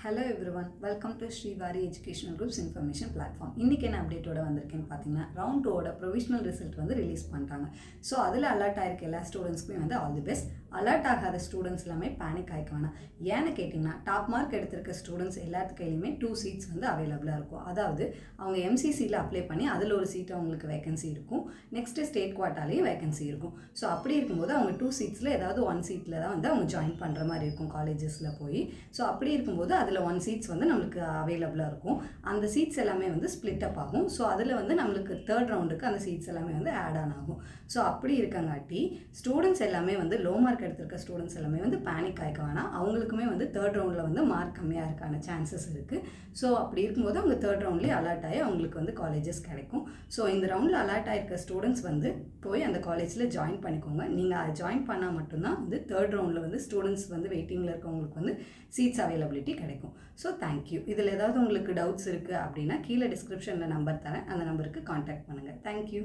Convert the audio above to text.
Hello everyone, welcome to Srivari Educational Group's Information Platform. இன்னைக்கு என்ன அப்டேட்டோட வந்திருக்கேன்னு பார்த்தீங்கன்னா ரவுண்ட் 2 ஓட ப்ரொவிஷனல் ரிசல்ட் வந்து ரிலீஸ் பண்ணிட்டாங்க. ஸோ அதில் அலர்ட் ஆகிருக்க எல்லா ஸ்டூடெண்ட்ஸ்க்குமே வந்து ஆல் தி பெஸ்ட். அலர்ட் ஆகாத ஸ்டூடெண்ட்ஸ் எல்லாமே பேனிக் ஆகிக்க வேணாம். ஏன்னு கேட்டிங்கன்னா டாப் மார்க் எடுத்திருக்க ஸ்டூடெண்ட்ஸ் எல்லாத்து கையிலுமே 2 சீட்ஸ் வந்து அவைலபிளாக இருக்கும். அதாவது அவங்க எம்சிசியில் அப்ளை பண்ணி அதில் ஒரு சீட் அவங்களுக்கு வேகன்சி இருக்கும். நெக்ஸ்ட்டு ஸ்டேட் குவாட்டாலேயும் வேகன்சி இருக்கும். ஸோ அப்படி இருக்கும்போது அவங்க 2 சீட்ஸில் ஏதாவது 1 சீட்டில் தான் வந்து அவங்க ஜாயின் பண்ணுற மாதிரி இருக்கும் காலேஜஸில் போய். ஸோ அப்படி இருக்கும்போது அதில் 1 சீட்ஸ் வந்து நம்மளுக்கு அவைலபிளாக இருக்கும். அந்த சீட்ஸ் எல்லாமே வந்து ஸ்ப்ளிட் அப் ஆகும். ஸோ அதில் வந்து நம்மளுக்கு தேர்ட் ரவுண்டுக்கு அந்த சீட்ஸ் எல்லாமே வந்து ஆட் ஆன் ஆகும். ஸோ அப்படி இருக்கங்காட்டி ஸ்டூடெண்ட்ஸ் எல்லாமே வந்து லோ மார்க் எடுத்திருக்க ஸ்டூடெண்ட்ஸ் எல்லாமே வந்து பேனிக் ஆகிக்க வேணாம். அவங்களுக்குமே வந்து தேர்ட் ரவுண்டில் வந்து மார்க் கம்மியாக இருக்கான சான்சஸ் இருக்குது. ஸோ அப்படி இருக்கும்போது அவங்க தேர்ட் ரவுண்ட்லேயே அலர்ட் ஆகி அவங்களுக்கு வந்து காலேஜஸ் கிடைக்கும். ஸோ இந்த ரவுண்டில் அலர்ட் ஆகிருக்க ஸ்டூடெண்ட்ஸ் வந்து போய் அந்த காலேஜில் ஜாயின் பண்ணிக்கோங்க. நீங்கள் அதை ஜாயின் பண்ணால் மட்டும்தான் வந்து தேர்ட் ரவுண்டில் வந்து ஸ்டூடெண்ட்ஸ் வந்து வெயிட்டிங்கில் இருக்கவங்களுக்கு வந்து சீட்ஸ் அவைலபிலிட்டி கிடைக்கும். So thank you. இதில் ஏதாவது உங்களுக்கு டவுட்ஸ் இருக்குது அப்படின்னா கீழே டிஸ்கிரிப்ஷனில் நம்பர் தரேன். அந்த நம்பருக்கு கான்டாக்ட் பண்ணுங்கள். தேங்க்யூ.